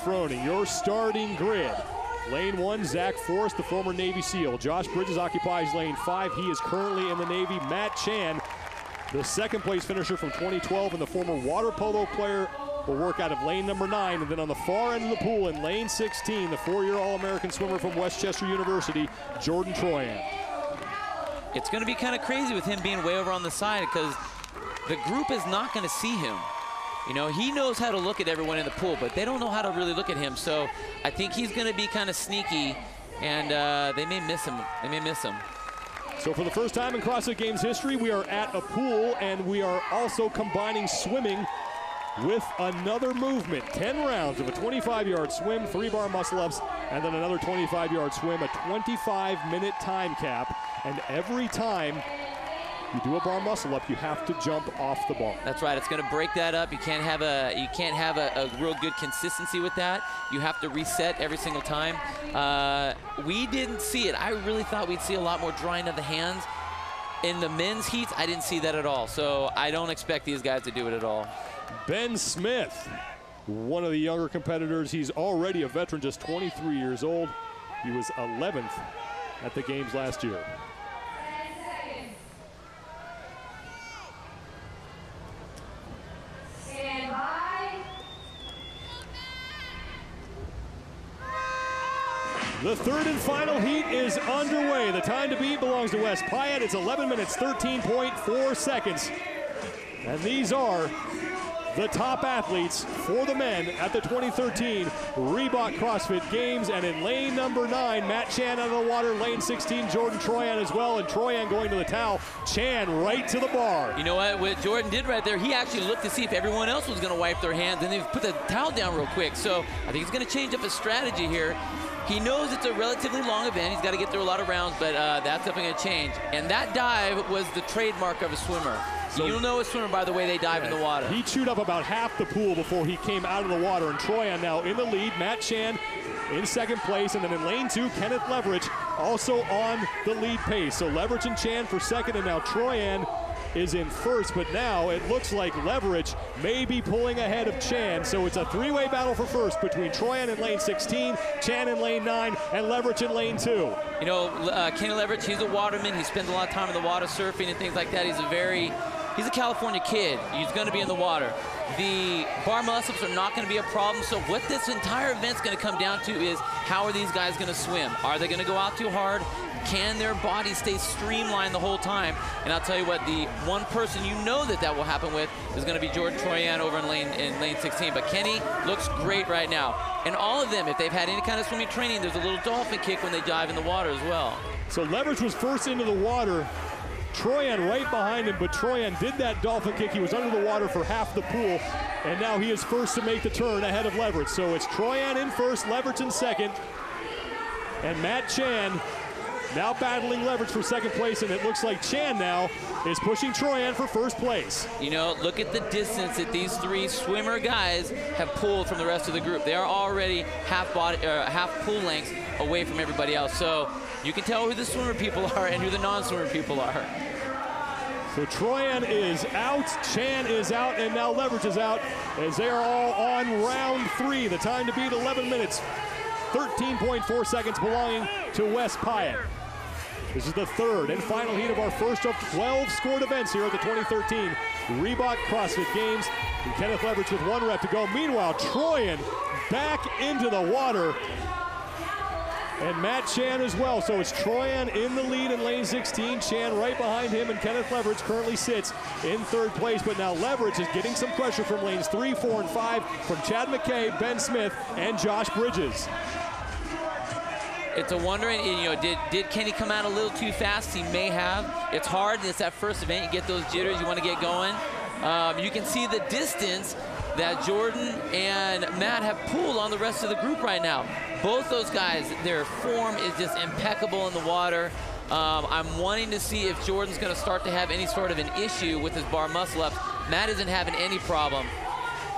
Froning, your starting grid. Lane 1, Zach Forrest, the former Navy SEAL. Josh Bridges occupies lane 5. He is currently in the Navy. Matt Chan, the second place finisher from 2012 and the former water polo player, will work out of lane number 9. And then on the far end of the pool in lane 16, the 4-year All-American swimmer from Westchester University, Jordan Troyan. It's going to be kind of crazy with him being way over on the side because the group is not going to see him. You know, he knows how to look at everyone in the pool, but they don't know how to really look at him. So I think he's going to be kind of sneaky, and they may miss him. They may miss him. So for the first time in CrossFit Games history, we are at a pool, and we are also combining swimming with another movement. 10 rounds of a 25-yard swim, 3-bar muscle-ups, and then another 25-yard swim, a 25-minute time cap. And every time you do a bar muscle up, you have to jump off the bar. That's right. It's going to break that up. You can't have a real good consistency with that. You have to reset every single time. We didn't see it. I really thought we'd see a lot more drying of the hands. In the men's heats, I didn't see that at all. So I don't expect these guys to do it at all. Ben Smith, one of the younger competitors. He's already a veteran, just 23 years old. He was 11th at the games last year. The third and final heat is underway. The time to beat belongs to Wes Pyatt. It's 11 minutes, 13.4 seconds. And these are the top athletes for the men at the 2013 Reebok CrossFit Games. And in lane number 9, Matt Chan out of the water. Lane 16, Jordan Troyan as well. And Troyan going to the towel. Chan right to the bar. You know what Jordan did right there? He actually looked to see if everyone else was going to wipe their hands, and they put the towel down real quick. So I think he's going to change up his strategy here. He knows it's a relatively long event. He's got to get through a lot of rounds, but that's definitely going to change. And that dive was the trademark of a swimmer. So you'll know a swimmer by the way they dive in the water. He chewed up about half the pool before he came out of the water. And Troyan now in the lead. Matt Chan in second place. And then in lane 2, Kenneth Leverich also on the lead pace. So Leverich and Chan for second, and now Troyan is in first, but now it looks like Leverich may be pulling ahead of Chan. So it's a 3-way battle for first between Troyan in lane 16, Chan in lane 9, and Leverich in lane 2. You know, Kenny Leverich, he's a waterman. He spends a lot of time in the water surfing and things like that. He's a California kid. He's going to be in the water. The bar muscle-ups are not going to be a problem. So what this entire event's going to come down to is how are these guys going to swim? Are they going to go out too hard? Can their body stay streamlined the whole time? And I'll tell you what, the one person you know that will happen with is going to be Jordan Troyan over in lane 16. But Kenny looks great right now. And all of them, if they've had any kind of swimming training, there's a little dolphin kick when they dive in the water as well. So Leverich was first into the water. Troyan right behind him, but Troyan did that dolphin kick. He was under the water for half the pool, and now he is first to make the turn ahead of Leverich. So it's Troyan in first, Leverich in second, and Matt Chan now battling Leverich for second place, and it looks like Chan now is pushing Troyan for first place. You know, look at the distance that these 3 swimmer guys have pulled from the rest of the group. They are already half pool lengths away from everybody else. So you can tell who the swimmer people are and who the non-swimmer people are. So Troyan is out, Chan is out, and now Leverich is out as they are all on round 3. The time to beat 11 minutes, 13.4 seconds belonging to Wes Pyatt. This is the third and final heat of our first of 12 scored events here at the 2013 Reebok CrossFit Games. And Kenneth Leverich with 1 rep to go. Meanwhile, Troyan back into the water. And Matt Chan as well. So it's Troyan in the lead in lane 16. Chan right behind him, and Kenneth Leverich currently sits in third place. But now Leverich is getting some pressure from lanes 3, 4, and 5 from Chad McKay, Ben Smith, and Josh Bridges. It's a wonder, you know, did Kenny come out a little too fast? He may have. It's hard. It's that first event. You get those jitters. You want to get going. You can see the distance that Jordan and Matt have pulled on the rest of the group right now. Both those guys, their form is just impeccable in the water. I'm wanting to see if Jordan's going to start to have any sort of an issue with his bar muscle-ups. Matt isn't having any problem.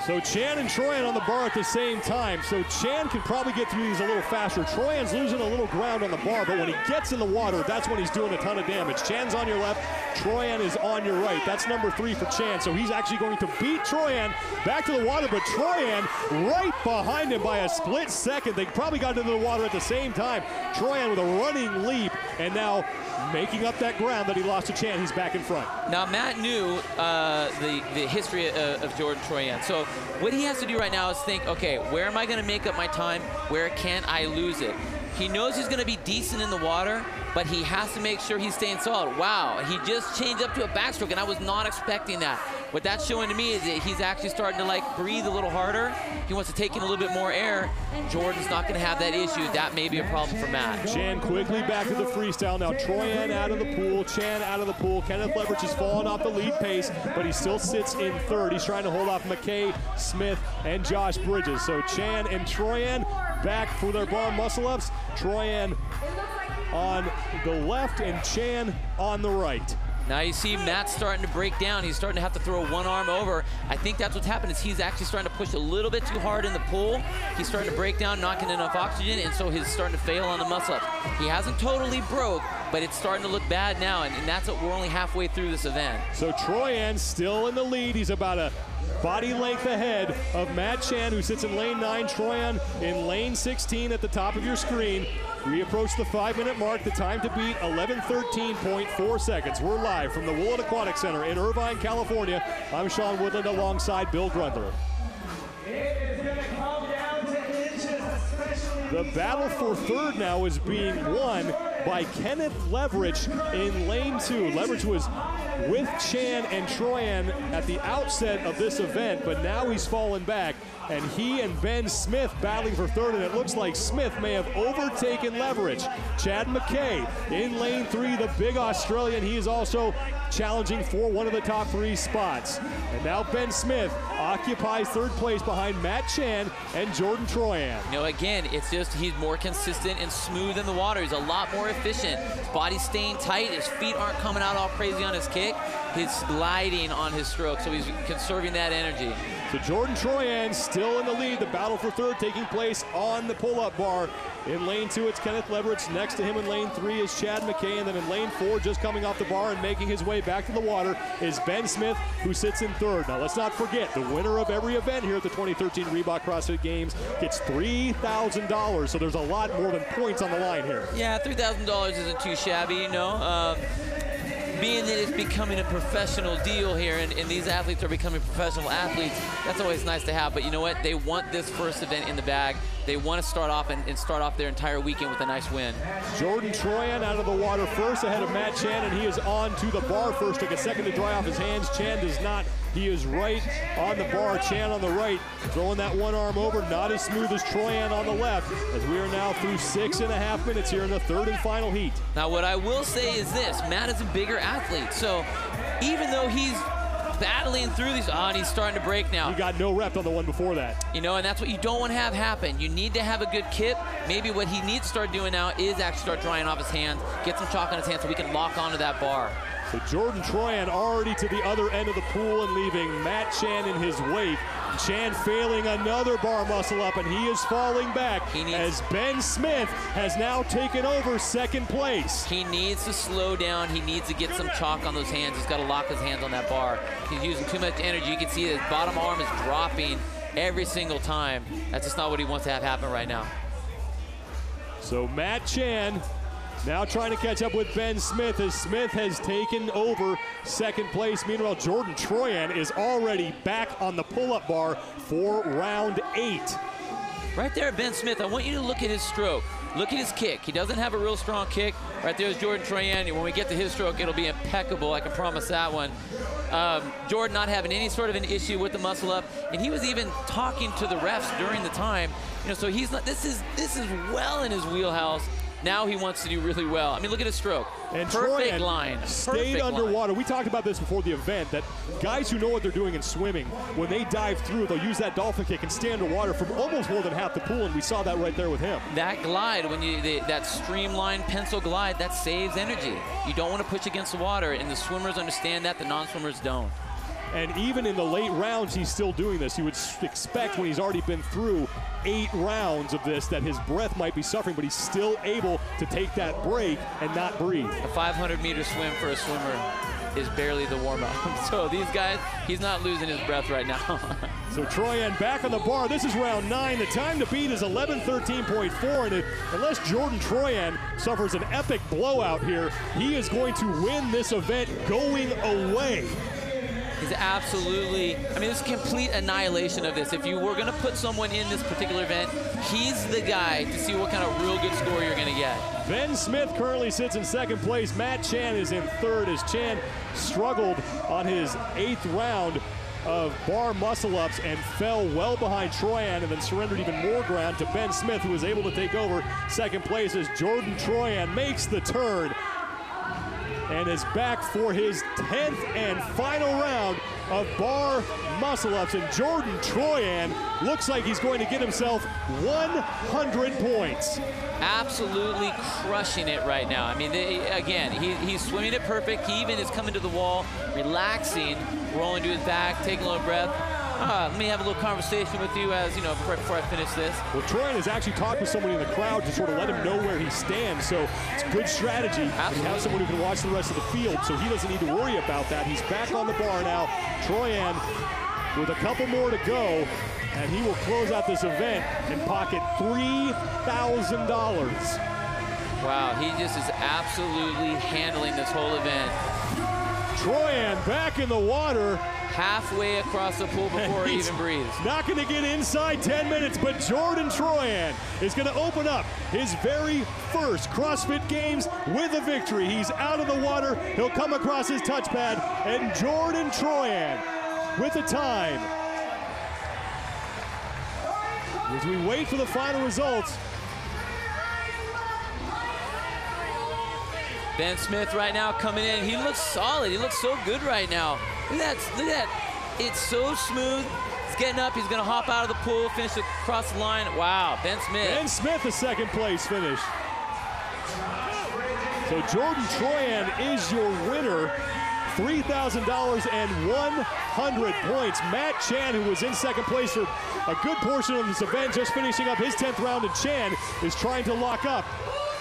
So Chan and Troyan on the bar at the same time. So Chan can probably get through these a little faster. Troyan's losing a little ground on the bar, but when he gets in the water, that's when he's doing a ton of damage. Chan's on your left, Troyan is on your right. That's number 3 for Chan. So he's actually going to beat Troyan back to the water, but Troyan right behind him by a split second. They probably got into the water at the same time. Troyan with a running leap, and now making up that ground that he lost to Chan. He's back in front. Now, Matt knew the history of Jordan Troyan. So what he has to do right now is think, okay, where am I going to make up my time? Where can I lose it? He knows he's going to be decent in the water, but he has to make sure he's staying solid. Wow, he just changed up to a backstroke, and I was not expecting that. What that's showing to me is that he's actually starting to, like, breathe a little harder. He wants to take in a little bit more air. Jordan's not going to have that issue. That may be a problem for Matt. Chan quickly back to the freestyle. Now Troyan out of the pool, Chan out of the pool. Kenneth Leverage has fallen off the lead pace, but he still sits in third. He's trying to hold off McKay, Smith, and Josh Bridges. So Chan and Troyan back for their bar muscle-ups. Troyan on the left and Chan on the right. Now you see Matt starting to break down. He's starting to have to throw one arm over. I think that's what's happened is he's actually starting to push a little bit too hard in the pool. He's starting to break down, not getting enough oxygen, and so he's starting to fail on the muscle-ups. He hasn't totally broke, but it's starting to look bad now, and that's what we're only halfway through this event. So Troyan still in the lead. He's about a body length ahead of Matt Chan, who sits in lane 9. Troyan in lane 16 at the top of your screen. We approach the 5-minute mark. The time to beat, 11:13.4 seconds. We're live from the Woollet Aquatic Center in Irvine, California. I'm Sean Woodland alongside Bill Grundler. The battle for third now is being won by Kenneth Leverage in lane 2. Leverage was with Chan and Troyan at the outset of this event, but now he's fallen back, and he and Ben Smith battling for third, and it looks like Smith may have overtaken Leverage. Chad McKay in lane 3, the big Australian. He is also challenging for one of the top 3 spots. And now Ben Smith occupies third place behind Matt Chan and Jordan Troyan. You know, again, it's just he's more consistent and smooth in the water. He's a lot more efficient. His body's staying tight. His feet aren't coming out all crazy on his kick. He's gliding on his stroke, so he's conserving that energy. So Jordan Troyan still in the lead. The battle for third taking place on the pull-up bar. In lane 2, it's Kenneth Leverage. Next to him in lane 3 is Chad McKay. And then in lane 4, just coming off the bar and making his way back to the water, is Ben Smith, who sits in third. Now, let's not forget, the winner of every event here at the 2013 Reebok CrossFit Games gets $3,000. So there's a lot more than points on the line here. Yeah, $3,000 isn't too shabby, you know. Being that it's becoming a professional deal here, and these athletes are becoming professional athletes, that's always nice to have. But you know what? They want this first event in the bag. They want to start off and start off their entire weekend with a nice win. Jordan Troyan out of the water first ahead of Matt Chan, and he is on to the bar first. Took a second to dry off his hands. Chan does not. He is right on the bar. Chan on the right, throwing that one arm over. Not as smooth as Troyan on the left, as we are now through 6.5 minutes here in the third and final heat. Now, what I will say is this. Matt is a bigger athlete, so even though he's battling through these, and he's starting to break now. He got no rep on the one before that. You know, and that's what you don't want to have happen. You need to have a good kip. Maybe what he needs to start doing now is actually start drying off his hands, get some chalk on his hands so we can lock onto that bar. So Jordan Troyan already to the other end of the pool and leaving Matt Chan in his wake. Chan failing another bar muscle up, and he is falling back as Ben Smith has now taken over second place. He needs to slow down. He needs to get some chalk on those hands. He's got to lock his hands on that bar. He's using too much energy. You can see his bottom arm is dropping every single time. That's just not what he wants to have happen right now. So Matt Chan now trying to catch up with Ben Smith, as Smith has taken over second place. Meanwhile, Jordan Troyan is already back on the pull-up bar for round 8. Right there, Ben Smith, I want you to look at his stroke. Look at his kick. He doesn't have a real strong kick. Right there is Jordan Troyan. When we get to his stroke, it'll be impeccable. I can promise that one. Jordan not having any sort of an issue with the muscle up, and he was even talking to the refs during the time. You know, so he's not. This is well in his wheelhouse. Now he wants to do really well. I mean, look at his stroke. And perfect Troyan line. Stayed underwater. We talked about this before the event, that guys who know what they're doing in swimming, when they dive through, they'll use that dolphin kick and stay underwater for almost more than half the pool, and we saw that right there with him. That glide, when that streamlined pencil glide, that saves energy. You don't want to push against the water, and the swimmers understand that, the non-swimmers don't. And even in the late rounds, he's still doing this. You would expect when he's already been through 8 rounds of this that his breath might be suffering, but he's still able to take that break and not breathe. A 500-meter swim for a swimmer is barely the warm-up. So these guys, he's not losing his breath right now. So Troyan back on the bar. This is round 9. The time to beat is 11:13.4, and unless Jordan Troyan suffers an epic blowout here, he is going to win this event going away. He's absolutely, I mean, it's complete annihilation of this. If you were going to put someone in this particular event, he's the guy to see what kind of real good score you're going to get. Ben Smith currently sits in 2nd place. Matt Chan is in 3rd as Chan struggled on his 8th round of bar muscle-ups and fell well behind Troyan and then surrendered even more ground to Ben Smith, who was able to take over 2nd place as Jordan Troyan makes the turn and is back for his 10th and final round of bar muscle-ups. And Jordan Troyan looks like he's going to get himself 100 points. Absolutely crushing it right now. I mean, again, he's swimming it perfect. He even is coming to the wall, relaxing, rolling to his back, taking a little breath. Let me have a little conversation with you as, you know, before I finish this. Well, Troyan has actually talked with somebody in the crowd to sort of let him know where he stands, so it's good strategy. Absolutely. You have someone who can watch the rest of the field, so he doesn't need to worry about that. He's back on the bar now. Troyan with a couple more to go, and he will close out this event and pocket $3,000. Wow, he just is absolutely handling this whole event. Troyan back in the water. Halfway across the pool before he even breathes. Not going to get inside 10 minutes, but Jordan Troyan is going to open up his very first CrossFit Games with a victory. He's out of the water. He'll come across his touchpad, and Jordan Troyan with the time. As we wait for the final results. Ben Smith right now coming in. He looks solid. He looks so good right now. Look at that. Look at that. It's so smooth. He's getting up. He's going to hop out of the pool, finish across the line. Wow, Ben Smith. Ben Smith, a 2nd place finish. So Jordan Troyan is your winner. $3,000 and 100 points. Matt Chan, who was in 2nd place for a good portion of this event, just finishing up his 10th round, and Chan is trying to lock up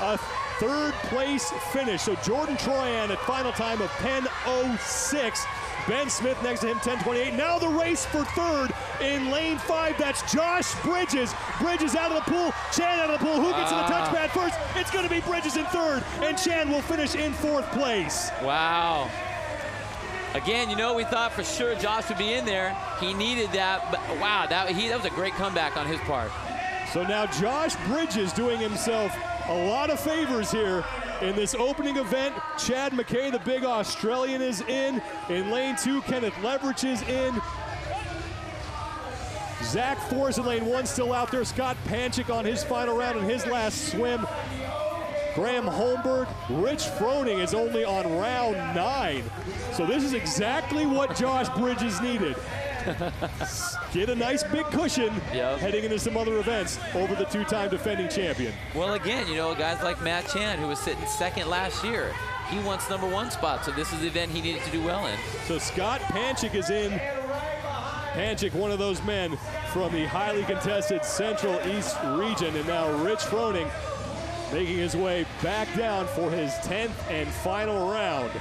a 3rd place finish. So Jordan Troyan at final time of 10:06. Ben Smith next to him, 10:28. Now the race for 3rd in lane 5. That's Josh Bridges. Bridges out of the pool. Chan out of the pool. Who gets to the touchpad first? It's going to be Bridges in 3rd, and Chan will finish in 4th place. Wow. Again, you know, we thought for sure Josh would be in there. He needed that, but wow, that was a great comeback on his part. So now Josh Bridges doing himself a lot of favors here in this opening event. Chad McKay, the big Australian, is in. In lane 2, Kenneth Leverich is in. Zach Forrest in lane 1 still out there. Scott Panchik on his final round in his last swim. Graham Holmberg. Rich Froning is only on round 9. So this is exactly what Josh Bridges needed. Get a nice big cushion heading into some other events over the 2-time defending champion. Well, again, you know, guys like Matt Chan, who was sitting 2nd last year, he wants #1 spot, so this is the event he needed to do well in. So Scott Panchik is in. Panchik, one of those men from the highly contested Central East region, and now Rich Froning making his way back down for his 10th and final round.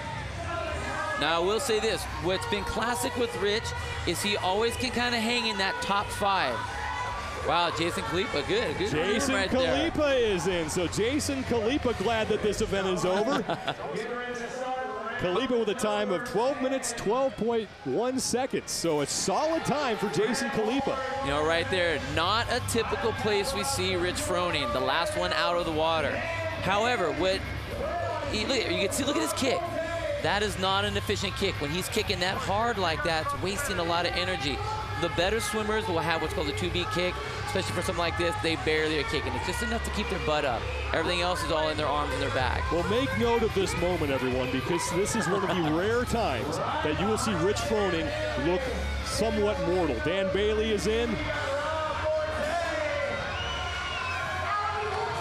Now, I will say this. What's been classic with Rich is he always can kind of hang in that top 5. Wow, Jason Khalipa, good Jason right Khalipa there. is in. So Jason Khalipa glad that this event is over. Khalipa with a time of 12 minutes, 12.1 seconds. So a solid time for Jason Khalipa. You know, right there, not a typical place we see Rich Froning, the last one out of the water. However, you can see, look at his kick. That is not an efficient kick. When he's kicking that hard like that, it's wasting a lot of energy. The better swimmers will have what's called a 2-beat kick, especially for something like this. They barely are kicking. It's just enough to keep their butt up. Everything else is all in their arms and their back. Well, make note of this moment, everyone, because this is one of the rare times that you will see Rich Froning look somewhat mortal. Dan Bailey is in.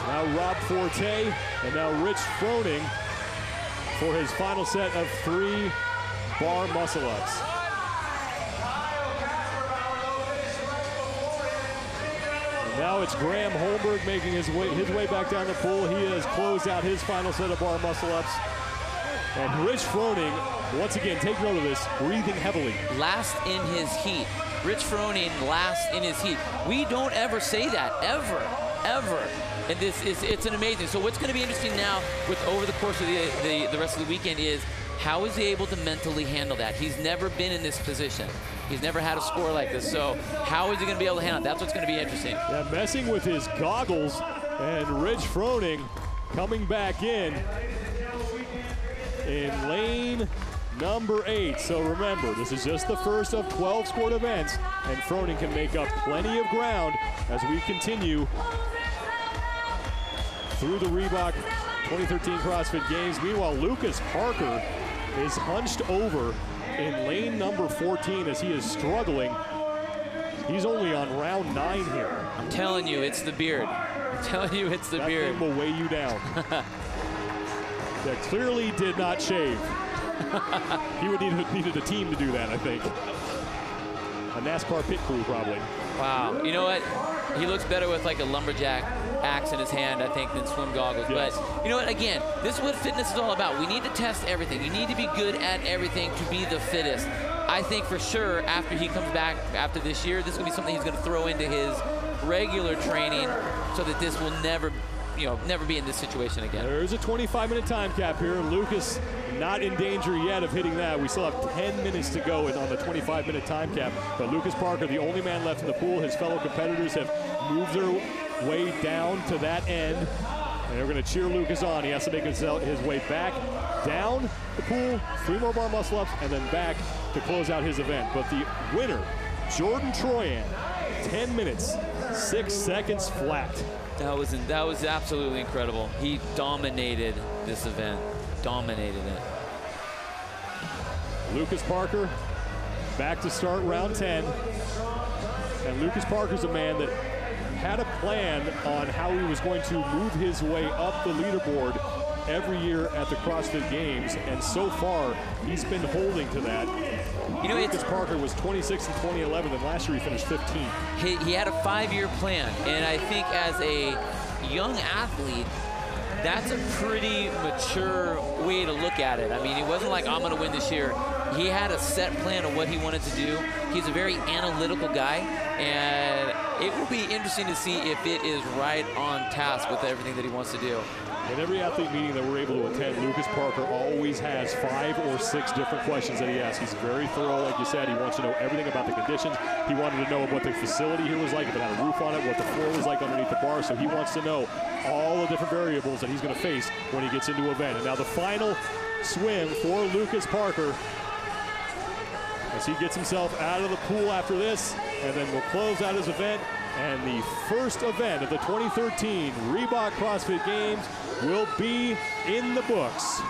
Now Rob Forte, and now Rich Froning for his final set of 3 bar muscle-ups. Now it's Graham Holmberg making his way back down the pool. He has closed out his final set of bar muscle-ups. And Rich Froning, once again, take note of this, breathing heavily. Last in his heat. Rich Froning last in his heat. We don't ever say that, ever, ever. And it's an amazing. So what's going to be interesting now over the course of the rest of the weekend is how is he able to mentally handle that? He's never been in this position. He's never had a score like this. So how is he going to be able to handle it? That's what's going to be interesting. Yeah, messing with his goggles, and Rich Froning coming back in lane number 8. So remember, this is just the first of 12 scored events, and Froning can make up plenty of ground as we continue through the Reebok 2013 CrossFit Games. Meanwhile, Lucas Parker is hunched over in lane number 14 as he is struggling. He's only on round 9 here. I'm telling you, it's the beard. I'm telling you, it's the beard. That thing will weigh you down. That clearly did not shave. He would needed a team to do that, I think. A NASCAR pit crew, probably. Wow. You know what? He looks better with like a lumberjack axe in his hand, I think, than swim goggles. Yes. But you know what? Again, this is what fitness is all about. We need to test everything. You need to be good at everything to be the fittest. I think for sure after he comes back after this year, this will be something he's going to throw into his regular training so that this will never be in this situation again. There's a 25-minute time cap here. Lucas not in danger yet of hitting that. We still have 10 minutes to go on the 25-minute time cap. But Lucas Parker, the only man left in the pool. His fellow competitors have moved their way down to that end. And they're going to cheer Lucas on. He has to make his way back down the pool, 3 more bar muscle-ups, and then back to close out his event. But the winner, Jordan Troyan, 10 minutes, 6 seconds flat. That was absolutely incredible. He dominated this event, dominated it. Lucas Parker back to start round 10. And Lucas Parker's a man that had a plan on how he was going to move his way up the leaderboard every year at the CrossFit Games, and so far he's been holding to that. You know, Lucas Parker was 26 in 2011, and last year he finished 15. He had a 5-year plan, and I think as a young athlete, that's a pretty mature way to look at it. I mean, it wasn't like, I'm going to win this year. He had a set plan of what he wanted to do. He's a very analytical guy, and it will be interesting to see if it is right on task with everything that he wants to do. In every athlete meeting that we're able to attend, Lucas Parker always has 5 or 6 different questions that he asks. He's very thorough, like you said. He wants to know everything about the conditions. He wanted to know what the facility here was like, if it had a roof on it, what the floor was like underneath the bar. So he wants to know all the different variables that he's going to face when he gets into an event. And now the final swim for Lucas Parker as he gets himself out of the pool after this, and then we'll close out his event. And the first event of the 2013 Reebok CrossFit Games will be in the books.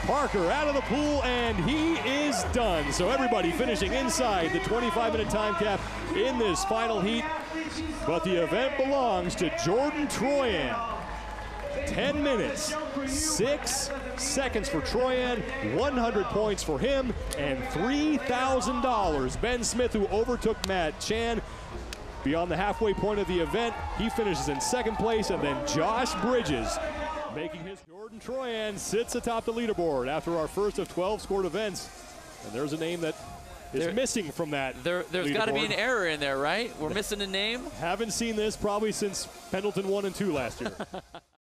Parker out of the pool, and he is done. So everybody finishing inside the 25-minute time cap in this final heat. But the event belongs to Jordan Troyan. 10 minutes, 6 seconds for Troyan, 100 points for him, and $3,000. Ben Smith, who overtook Matt Chan beyond the halfway point of the event, he finishes in 2nd place, and then Josh Bridges making his. Jordan Troyan sits atop the leaderboard after our first of 12 scored events, and there's a name that is missing from that. There's got to be an error in there, right? We're missing a name. Haven't seen this probably since Pendleton 1 and 2 last year.